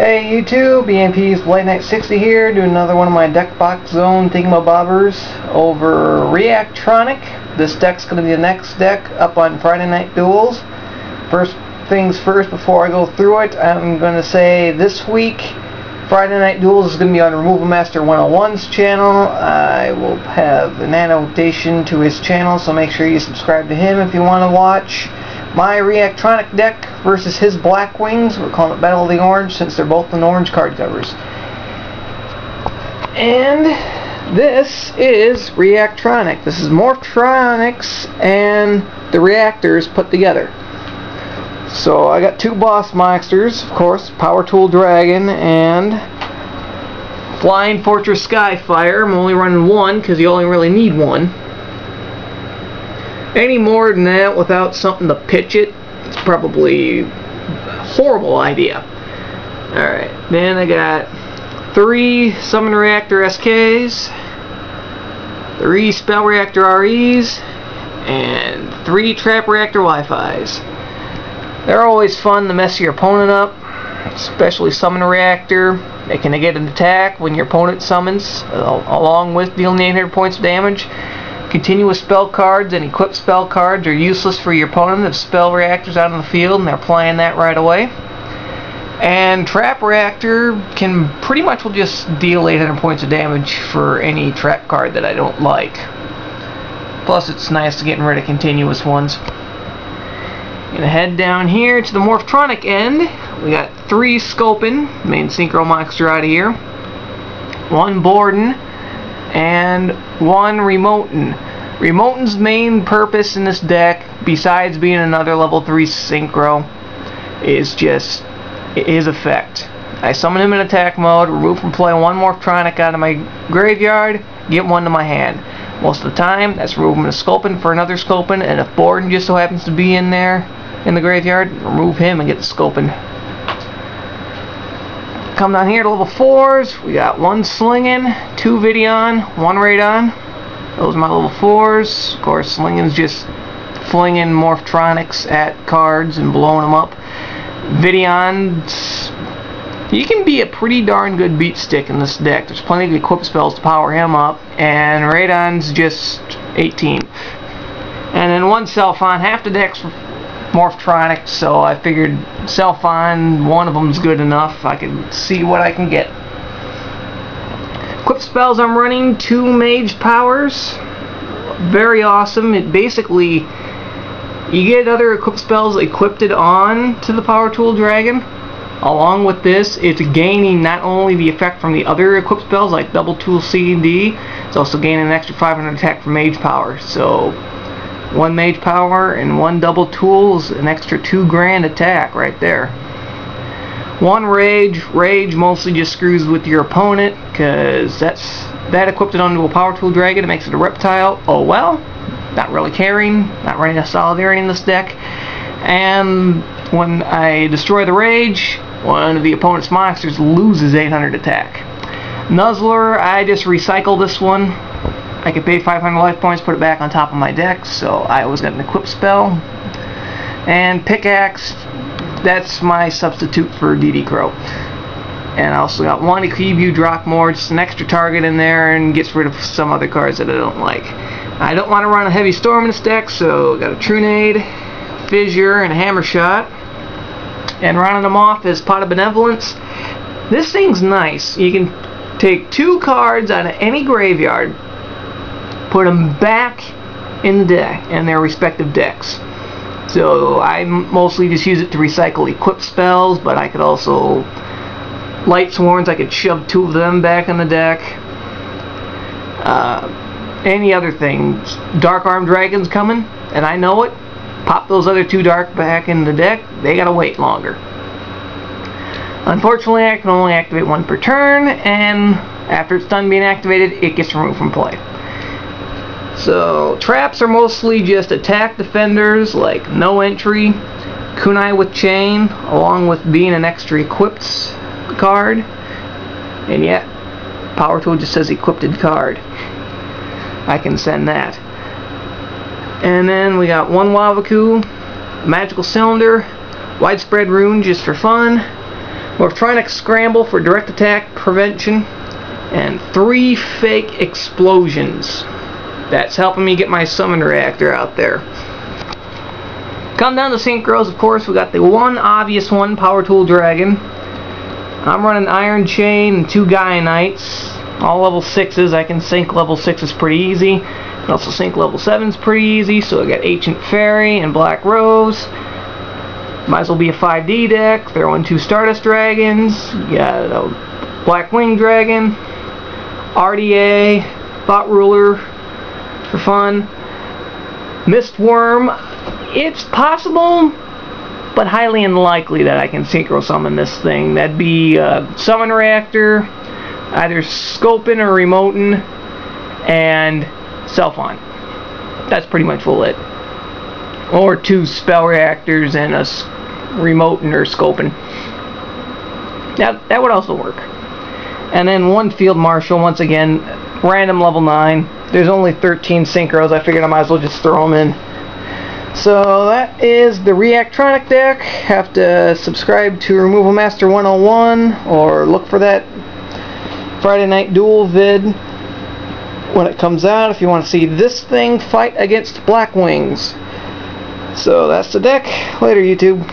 Hey YouTube, BMP's Late Night 60 here, doing another one of my deck box zone thingamabobbers over Reactronic. This deck's going to be the next deck up on Friday Night Duels. First things first, before I go through it, I'm going to say this week Friday Night Duels is going to be on Removal Master 101's channel. I will have an annotation to his channel, so make sure you subscribe to him if you want to watch my Reactronic deck versus his Black Wings. We're calling it Battle of the Orange since they're both in orange card covers. And this is Reactronic. This is Morphtronics and the reactors put together. So I got two boss monsters, of course, Power Tool Dragon and Flying Fortress Skyfire. I'm only running one because you only really need one. Any more than that without something to pitch it, it's probably a horrible idea. Alright, then I got 3 Summon Reactor SKs, 3 Spell Reactor REs, and 3 Trap Reactor Wi-Fi's. They're always fun to mess your opponent up, especially Summon Reactor. They can get an attack when your opponent summons, along with dealing 800 points of damage. Continuous spell cards and equipped spell cards are useless for your opponent if spell reactors out in the field and they're playing that right away. And Trap Reactor can pretty much will just deal 800 points of damage for any trap card that I don't like. Plus it's nice to getting rid of continuous ones. Gonna head down here to the Morphtronic end. We got 3 Sculpin, main synchro monster out of here, 1 Borden, and 1 Remoten. Remoten's main purpose in this deck, besides being another level 3 synchro, is just his effect. I summon him in attack mode, remove from play 1 Morphtronic out of my graveyard, get 1 to my hand. Most of the time, that's removing a Sculpin for another Sculpin, and if Borden just so happens to be in there, in the graveyard, remove him and get the Sculpin. Come down here to level 4s, we got 1 Slingin, 2 Videon, 1 Radon. Those are my level 4s. Of course, Slingin's just flinging Morphtronics at cards and blowing them up. Videon's, he can be a pretty darn good beat stick in this deck. There's plenty of equipped spells to power him up, and Radon's just 18. And then 1 Selphon, half the deck's Morphtronic, so I figured Selphon, one of them's good enough. I can see what I can get. Equipped spells I'm running 2 Mage Powers. Very awesome. It basically, you get other equipped spells equipped on to the Power Tool Dragon. Along with this, it's gaining not only the effect from the other equipped spells like Double Tool C and D, it's also gaining an extra 500 attack from Mage Power. So 1 Mage Power and 1 Double Tool is an extra 2 grand attack right there. 1 Rage. Rage mostly just screws with your opponent, because that equipped it onto a Power Tool Dragon, it makes it a reptile. Oh well, not really caring, not running a Solidarity in this deck. And when I destroy the Rage, one of the opponent's monsters loses 800 attack. Nuzzler, I just recycle this one. I could pay 500 life points, put it back on top of my deck, so I always got an equipped spell. And Pickaxe, that's my substitute for DD Crow. And I also got 1 Equiview Drakmor, just an extra target in there, and gets rid of some other cards that I don't like. I don't want to run a Heavy Storm in this deck, so got a Trunade, Fissure, and a Hammer Shot. And rounding them off is Pot of Benevolence. This thing's nice. You can take 2 cards out of any graveyard, put them back in the deck, in their respective decks. So I mostly just use it to recycle equipped spells, but I could also Light Sworns, I could shove 2 of them back in the deck. Any other things. Dark Arm Dragon's coming, and I know it. Pop those other 2 dark back in the deck, they gotta wait longer. Unfortunately, I can only activate 1 per turn, and after it's done being activated, it gets removed from play. So, traps are mostly just attack defenders, like No Entry, Kunai with Chain, along with being an extra equipped card. And yet, Power Tool just says equipped card. I can send that. And then we got 1 Wavaku, Magical Cylinder, Widespread Rune just for fun, Reactronic Scramble for direct attack prevention, and 3 fake explosions. That's helping me get my summon reactor out there. Come down to synchros, of course, we got the one obvious one, Power Tool Dragon. I'm running Iron Chain and 2 Gaianites, all level 6s. I can sync level 6s pretty easy. I can also sync level 7s pretty easy, so I got Ancient Fairy and Black Rose. Might as well be a 5D deck. Throw in 2 Stardust Dragons. You got a Black Wing Dragon, RDA, Thought Ruler for fun. Mistworm. It's possible, but highly unlikely that I can synchro summon this thing. That'd be Summon Reactor, either Scoping or Remoting, and Self-On. That's pretty much full it. Or 2 Spell Reactors and a Remoting or Scoping. That would also work. And then 1 Field Marshal, once again, random level 9. There's only 13 synchros. I figured I might as well just throw them in. So that is the Reactronic deck. Have to subscribe to Removal Master 101 or look for that Friday Night Duel vid when it comes out if you want to see this thing fight against Black Wings. So that's the deck. Later, YouTube.